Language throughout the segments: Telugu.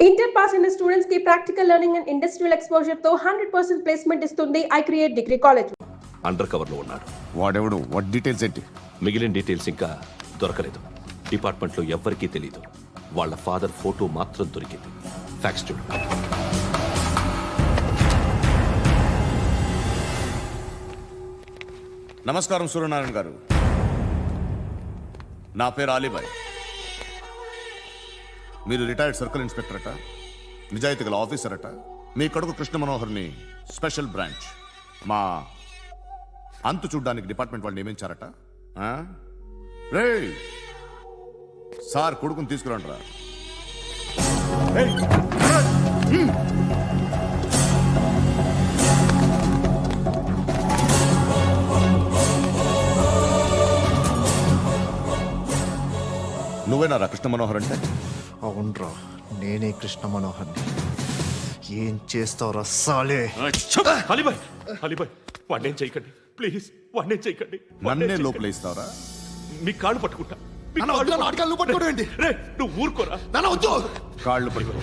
ఇంటర్ పాస్ అయిన స్టూడెంట్స్ కి practical learning and industrial exposure తో 100% ప్లేస్మెంట్ ఇస్తుంది I create degree college. Under cover లో ఉన్నాడు వాడెవడు? వాట్ డీటెయిల్స్ ఏంటి? మిగిలిన డీటెయిల్స్ ఇంకా దొరకలేదు. డిపార్ట్మెంట్ లో ఎవ్వరికీ తెలియదు. వాళ్ళ ఫాదర్ ఫోటో మాత్రం దొరికింది. ఫ్యాక్స్ చూడు. నమస్కారం సూర్యనారాయణ గారు. నా పేరు అలీబాయ్. మీరు రిటైర్డ్ సర్కిల్ ఇన్స్పెక్టర్ అట, నిజాయితీ గల ఆఫీసర్ అట. మీ కొడుకు కృష్ణ మనోహర్ని స్పెషల్ బ్రాంచ్ మా అంతు చూడ్డానికి డిపార్ట్మెంట్ వాళ్ళు నియమించారట. రే సార్, కొడుకుని తీసుకురండి రా. నువ్వేనారా కృష్ణ మనోహర్ అంటే? అవునరా, నేనే కృష్ణ మనోహర్ని. ఏం చేస్తావురా సాలే? అలీబాయ్, అలీబాయ్, వాడినేం చేయకండి ప్లీజ్, వాడినేం చేయకండి. నన్నే లోపల ఇస్తావరా? మీ కాళ్ళు పట్టుకుంటా. నువ్వు ఊరుకోరా. కాళ్ళు పట్టుకో.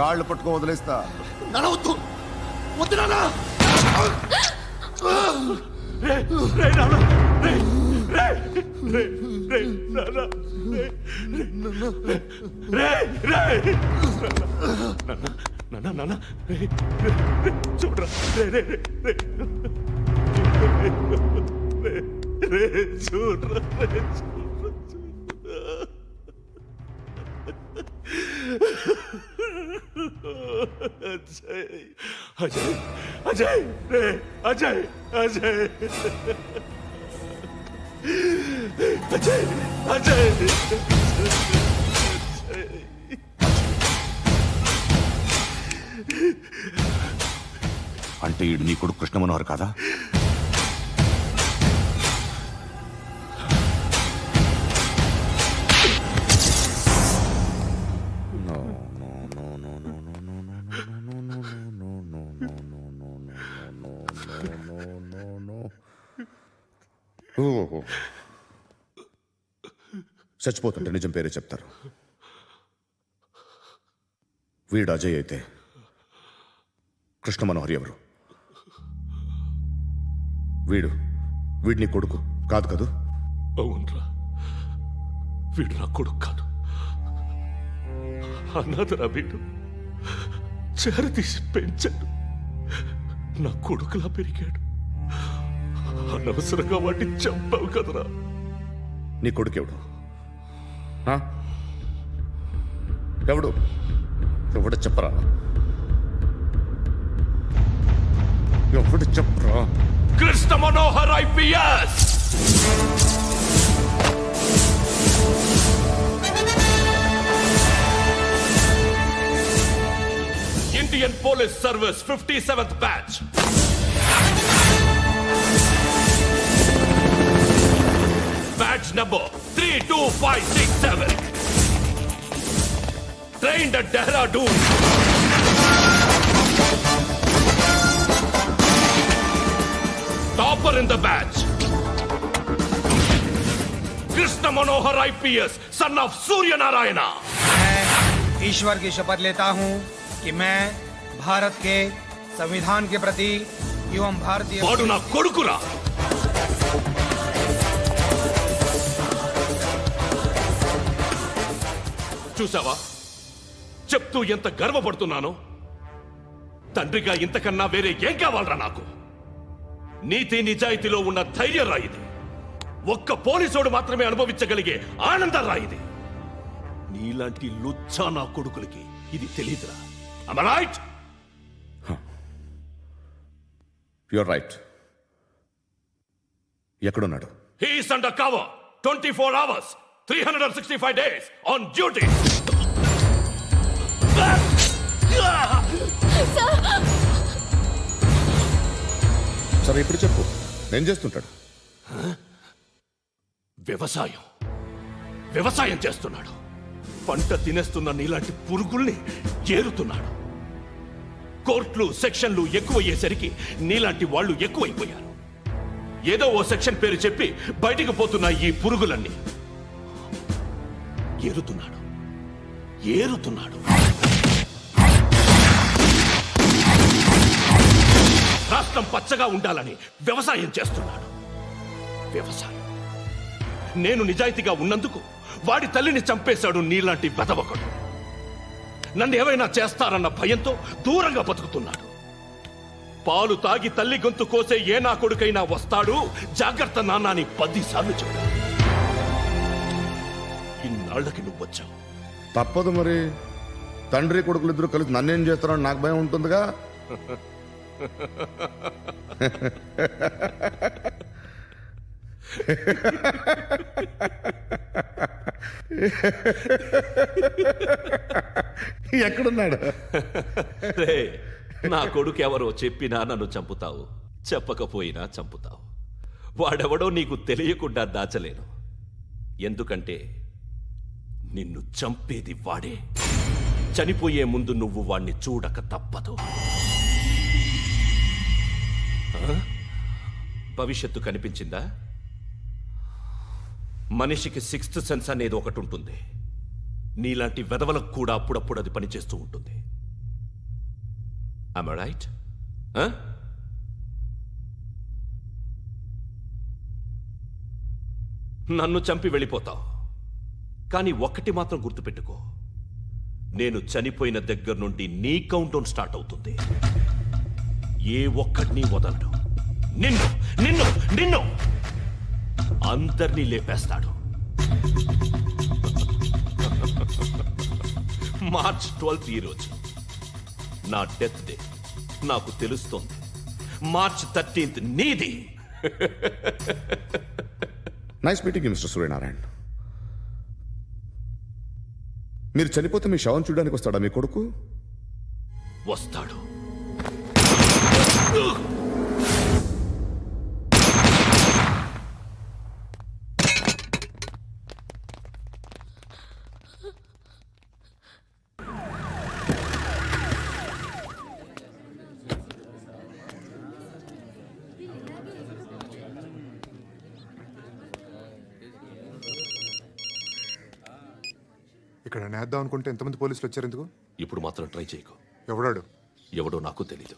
కాళ్ళు పట్టుకో వదిలేస్తా. చూడరా, చూడరా. అజయ్, అజయ్, అజయ్, అజయ్, అజయ్, అజయ్. అంటే ఈడు నీ కొడుకు కృష్ణ మనోహర్ కాదా? చచ్చిపోతుంటే నిజం పేరే చెప్తారు. వీడు అజయ్ అయితే కృష్ణ మనోహర్ ఎవరు? వీడిని కొడుకు కాదు కదూ? అవునరా, వీడు నా కొడుకు కాదు. అన్నదరా వీడు. చేరతీసి పెంచాడు. నా కొడుకులా పెరిగాడు. అనవసరంగా వాడిని చంపావు కదరా. నీ కొడుకెవడు? ఎవడు? ఎవడు చెప్పరా? ఎవడు చెప్పరా? Krishna Manohar IPS. Indian police service 57th batch. Badge number 32567. Trained at Dehradun. Topper in the batch. Krishna Manohar IPS, son of Surya Narayana. मैं ईश्वर की शपथ लेता हूं कि मैं भारत के संविधान के प्रति एवं भारतीय वाडु ना कोडुकुरा. చూసావా, చెప్తూ ఎంత గర్వపడుతున్నానో. తండ్రిగా ఇంతకన్నా వేరే ఏం కావాలరా నాకు? నీతి నిజాయితీలో ఉన్న ధైర్యం రా ఇది. ఒక్క పోలీసోడు మాత్రమే అనుభవించగలిగే ఆనందం రా ఇది. నీలాంటి లుచ్చా నా కొడుకులకి ఇది తెలీదురా. Am I right? You're right. ఎక్కడున్నాడు? He is under cover 24 hours 365 days on duty. సరే, ఇప్పుడు చెప్పు, ఏం చేస్తుంటాడు? వ్యవసాయం చేస్తున్నాడు. పంట తినేస్తున్న నీలాంటి పురుగుల్ని ఏరుతున్నాడు. కోర్టులు సెక్షన్లు ఎక్కువయ్యేసరికి నీలాంటి వాళ్ళు ఎక్కువైపోయారు. ఏదో ఓ సెక్షన్ పేరు చెప్పి బయటికి పోతున్న ఈ పురుగులన్నీ ఏరుతున్నాడు. ఏరుతున్నాడు. రాష్ట్రం పచ్చగా ఉండాలని వ్యవసాయం చేస్తున్నాడు. వ్యవసాయం. నేను నిజాయితీగా ఉన్నందుకు వాడి తల్లిని చంపేశాడు నీలాంటి వెధవకుడు. నన్ను ఏమైనా చేస్తారన్న భయంతో దూరంగా బతుకుతున్నాడు. పాలు తాగి తల్లి గొంతు కోసే ఏ నా కొడుకైనా వస్తాడు, జాగ్రత్త నాన్న అని 10 సార్లు చెప్పాడు. ఇన్నాళ్ళకి నువ్వు వచ్చావు. తప్పదు మరి. తండ్రి కొడుకులు ఇద్దరు కలిసి నన్నేం చేస్తారని నాకు భయం ఉంటుందిగా. ఎక్కడున్నాడు? రే, నా కొడుకు ఎవరో చెప్పినా నన్ను చంపుతావు, చెప్పకపోయినా చంపుతావు. వాడెవడో నీకు తెలియకుండా దాచలేను. ఎందుకంటే నిన్ను చంపేది వాడే. చనిపోయే ముందు నువ్వు వాణ్ణి చూడక తప్పదు. భవిష్యత్తు కనిపించిందా? మనిషికి 6th సెన్స్ అనేది ఒకటి ఉంటుంది. నీలాంటి వెధవలకు కూడా అప్పుడప్పుడు అది పనిచేస్తూ ఉంటుంది. Am I right? నన్ను చంపి వెళ్ళిపోతావు. కానీ ఒక్కటి మాత్రం గుర్తుపెట్టుకో, నేను చనిపోయిన దగ్గర నుండి నీ కౌంటౌన్ స్టార్ట్ అవుతుంది. ఏ ఒక్కడిని వదలడు. నిన్ను నిన్ను నిన్ను అందరినీ లేపేస్తాడు. మార్చ్ 12th ఈ రోజు నా డెత్ డే. నాకు తెలుస్తోంది. మార్చ్ 13th నీది. Nice meeting mister Suryanarayana. మీరు చనిపోతే మీ శవం చూడడానికి వస్తాడా మీ కొడుకు? వస్తాడు. ఇక్కడ నేద్దాం అనుకుంటే ఎంతమంది పోలీసులు వచ్చారు ఎందుకు? ఇప్పుడు మాత్రం ట్రై చేయకు. ఎవడాడు? ఎవడో నాకు తెలీదు.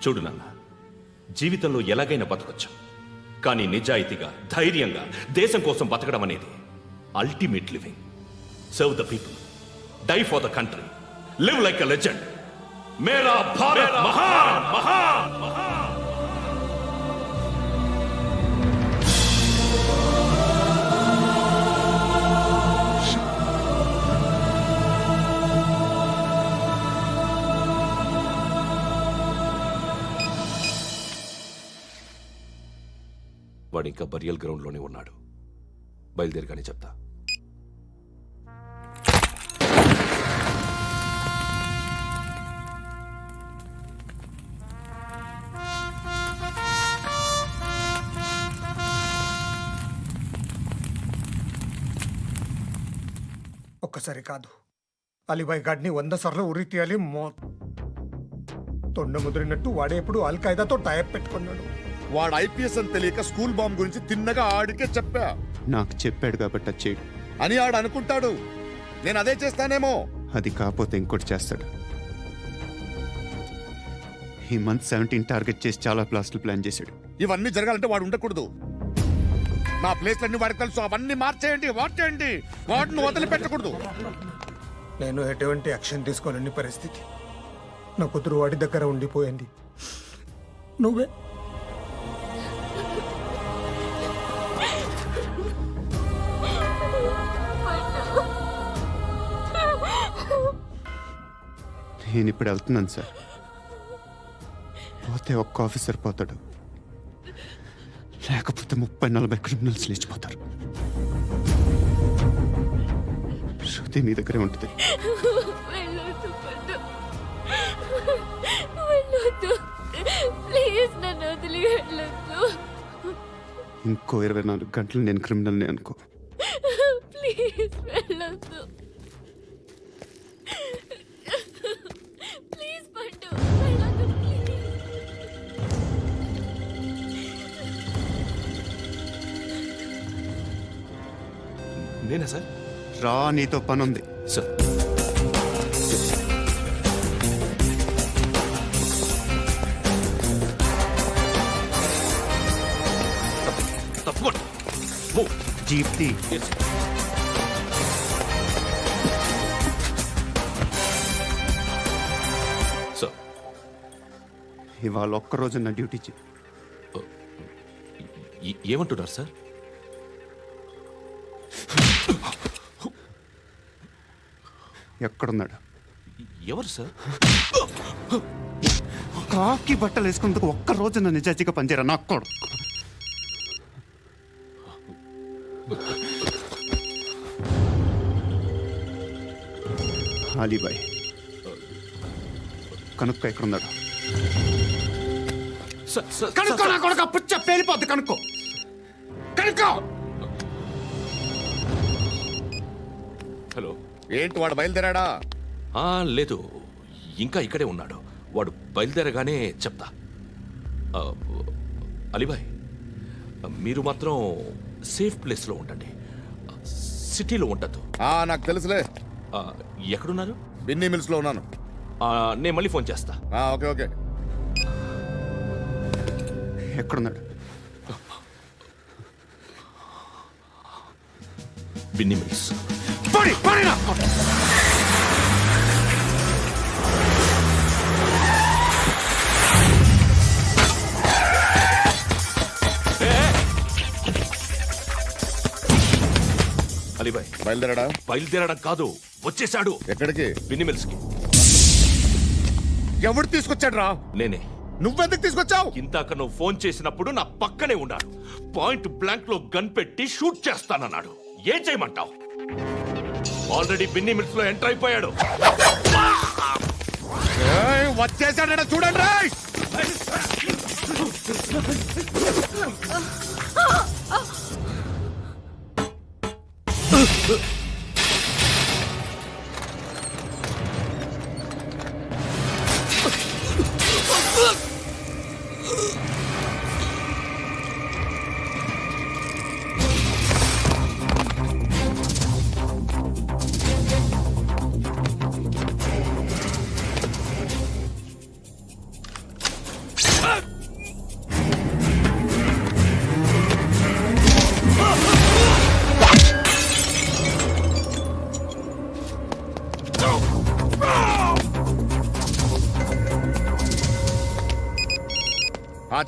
చూడు నాన్న, జీవితంలో ఎలాగైనా బతకొచ్చు. కానీ నిజాయితీగా, ధైర్యంగా దేశం కోసం బతకడం అనేది ultimate living. Serve the people, die for the country, live like a legend. మేరా భారత్ మహాన్ మహాన్ మహాన్. వాడు ఇంకా బరియల్ గ్రౌండ్లోనే ఉన్నాడు. బయలుదేరగానే చెప్తా. ఒక్కసారి కాదు, అలీబాయ్ గాడిని 100 సార్లు ఉరి తీయాలి. తొండ ముదిరినట్టు వాడే ఎప్పుడు అల్ ఖైదాతో టైప్ పెట్టుకున్నాడు. వాడు ఐపీఎస్ అని తెలియక స్కూల్ బాంబ్ గురించి తిన్నగా ఆడికే చెప్పా నాకు చెప్పాడు కాబట్టి అది చేయడు. అని ఆడు అనుకుంటాడు. నేను అదే చేస్తానేమో. అది కాకపోతే ఇంకోటి చేస్తాడు. ఈ మంత్ 17 టార్గెట్ చేసి చాలా ప్లాస్టులు ప్లాన్ చేశాడు. ఇవన్నీ జరగాలంటే వాడు ఉండకూడదు. నా ప్లేస్లన్నీ వాడికి తెలుసు. అవన్నీ మార్చేయండి, వాటేయండి. వాటిని వదిలిపెట్టకూడదు. నేను ఎటువంటి యాక్షన్ తీసుకోలేని పరిస్థితి. నా కూతురు వాడి దగ్గర ఉండిపోయింది. నువ్వే నేను ఇప్పుడు వెళ్తున్నాను సార్. పోతే ఒక్క ఆఫీసర్ పోతాడు, లేకపోతే 30-40 క్రిమినల్స్ లేచిపోతారు. శృతి నీ దగ్గరే ఉంటుంది. వెళ్ళొద్దు పండు, వెళ్ళొద్దు ప్లీజ్, నన్ను వదిలి వెళ్ళొద్దు. ఇంకో 24 గంటలు నేను క్రిమినల్ని అనుకో. ప్లీజ్ వెళ్ళొద్దు, ప్లీజ్ పండు వెళ్ళొద్దు ప్లీజ్. నేనా సార్? రా, నీతో పని ఉంది. సార్ తప్పకుండా. జీప్తి సార్, ఇవాళ ఒక్కరోజు నా డ్యూటీ చేయి. ఏమంటున్నారు సార్? ఎక్కడున్నాడు? ఎవరు సార్? కాకి బట్టలు వేసుకున్నందుకు ఒక్కరోజు నా నిజాజీగా పనిచేయరా నా కొడుకు. అలీబాయ్ కనుక్కో, ఎక్కడున్నాడు? కనుక్కో నా కొడుకు, పుచ్చ పేలిపోద్ది. కనుక్కో కనుక్కో. హలో. ఏంటి వాడు బయలుదేరాడా? లేదు, ఇంకా ఇక్కడే ఉన్నాడు. వాడు బయలుదేరగానే చెప్తా. అలీబాయ్, మీరు మాత్రం సేఫ్ ప్లేస్లో ఉండండి, సిటీలో ఉండద్దు. నాకు తెలుసులే. ఎక్కడున్నారు? బిన్నీ మిల్స్ లో ఉన్నాను. నేను మళ్ళీ ఫోన్ చేస్తా. Okay okay. ఎక్కడున్నాడు? బిన్నీ మిల్స్. అలీబాయ్ బయలుదేరాడా? బయలుదేరడం కాదు, వచ్చేసాడు. ఎక్కడికి? బిన్నీ మిల్స్ కి. ఎవడు తీసుకొచ్చాడు రా? నేనే. నువ్వెందుకు తీసుకొచ్చావు? ఇందాక నువ్వు ఫోన్ చేసినప్పుడు నా పక్కనే ఉన్నాడు. పాయింట్ బ్లాంక్ లో గన్ పెట్టి షూట్ చేస్తానన్నాడు. ఏం చేయమంటావు? ఆల్రెడీ బిన్నీ మిల్స్ లో ఎంటర్ అయిపోయాడు. వచ్చేసాడ చూడండి రా.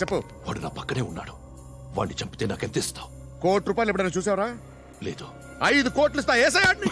చెప్పు. వాడు నా పక్కనే ఉన్నాడు. వాడిని చంపితే నాకెంత ఇస్తావు? ₹1 కోటి ఎప్పుడైనా చూసావరా? లేదు. 5 కోట్లు ఇస్తా. ఏసాయాడిని.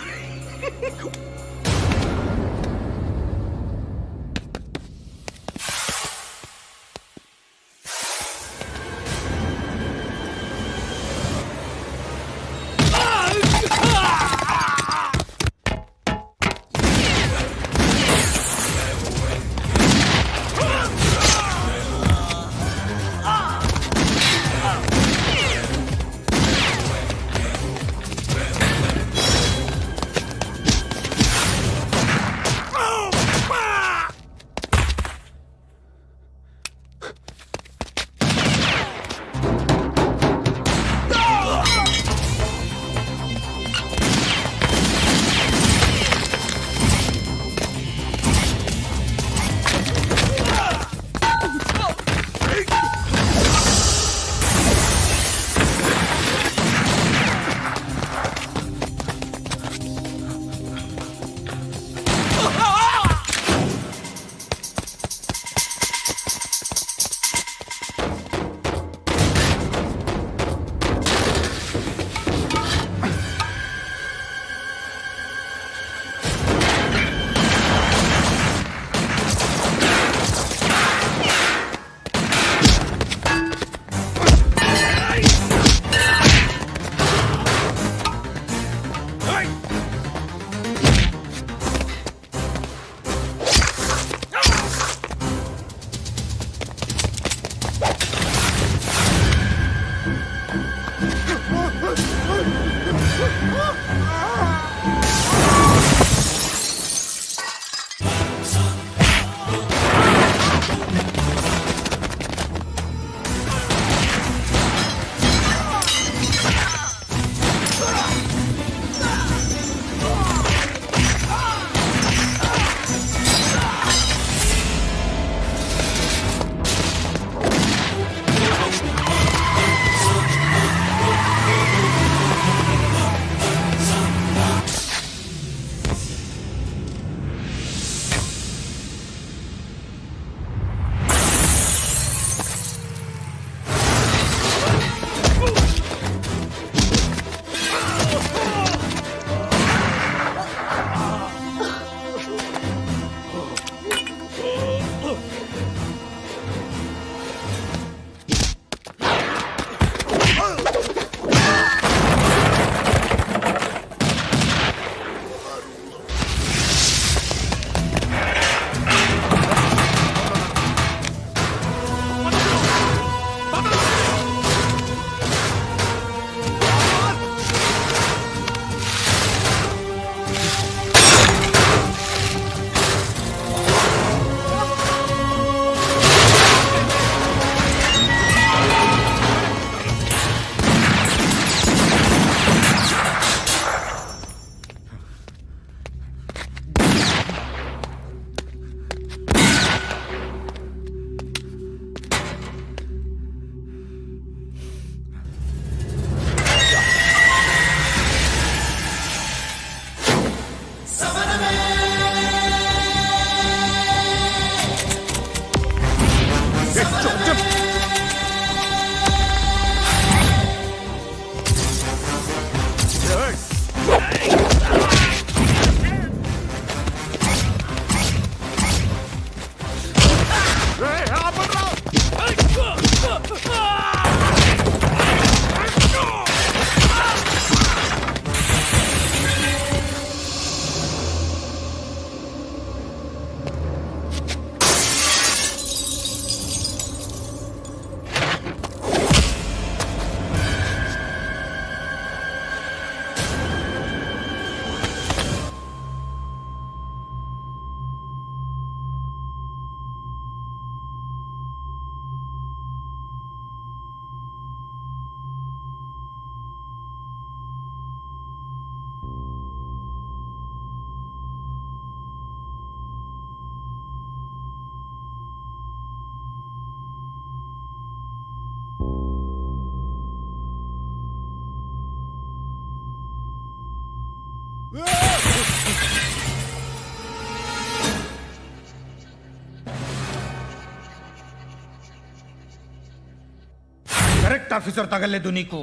కరెక్ట్ ఆఫీసర్ తగలేదు నీకు.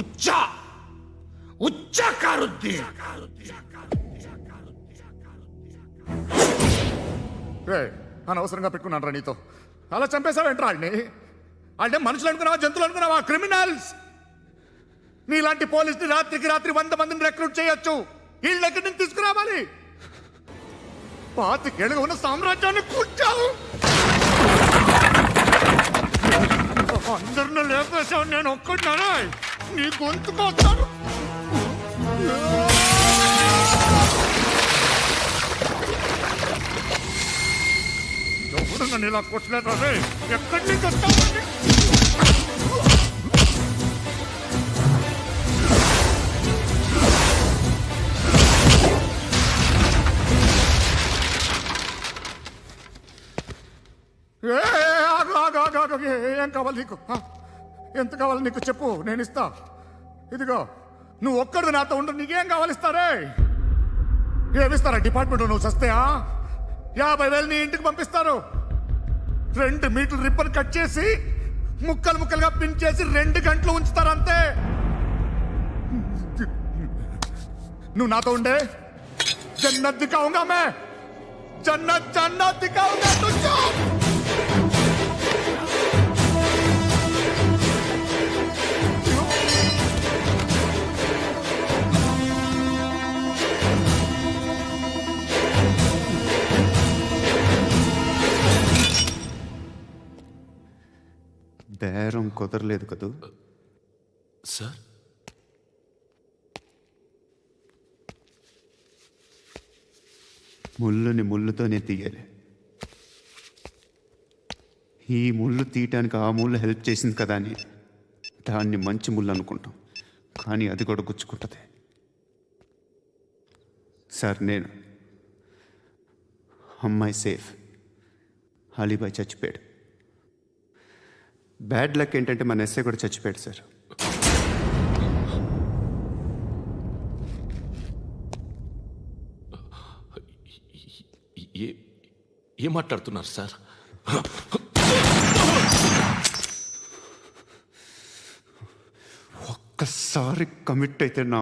ఉచ్చ కారుద్ది. అనవసరంగా పెట్టుకున్నాను రా నీతో. అలా చంపేశావేంట్రా ఆడిని? అంటే మనుషులు అనుకున్నావా, జంతువులు అనుకున్నావా? క్రిమినల్స్. నీలాంటి పోలీసుని రాత్రికి రాత్రి 100 మందిని రిక్రూట్ చేయొచ్చు. వీళ్ళు ఎక్కడి నుంచి తీసుకురావాలి? 25 ఏళ్ళుగా ఉన్న సామ్రాజ్యాన్ని కూర్చావు. అందరిని లేపేశావు, నేను ఒక్కడినానా? నీ గొంతుకొస్తాను. ఎవరు నన్ను ఇలా కొట్టలేదా? ఎక్కడి నుంచి వస్తావు? ఏం కావాలి నీకు? ఎంత కావాలి నీకు చెప్పు, నేను ఇస్తా. ఇదిగో నువ్వు ఒక్కడు నాతో ఉండు. నీకేం కావాలి ఇస్తారే? ఏమిస్తారా డిపార్ట్మెంట్? నువ్వు చస్తేయా 50,000 నీ ఇంటికి పంపిస్తారు. 2 మీటర్ల రిబ్బన్ కట్ చేసి ముక్కలు ముక్కలుగా పిన్ చేసి 2 గంటలు ఉంచుతారు అంతే. నువ్వు నాతో ఉండే జన్నత్ దిఖాऊंगा मैं, जन्नत दिखाऊंगा तुझको. బేరం కుదరలేదు కదూ. సార్ ముళ్ళుని ముళ్ళుతోనే తీయాలి. ఈ ముళ్ళు తీయటానికి ఆ ముళ్ళు హెల్ప్ చేసింది కదా అని దాన్ని మంచి ముళ్ళు అనుకుంటాం, కానీ అది కూడా గుచ్చుకుంటుంది. సార్ నేను అమ్మాయి సేఫ్, అలీబాయ్ చచ్చిపోయాడు. బ్యాడ్ లక్ ఏంటంటే మన ఎస్ఐ కూడా చచ్చిపోయాడు సార్. ఏం మాట్లాడుతున్నారు సార్? ఒక్కసారి కమిట్ అయితే నా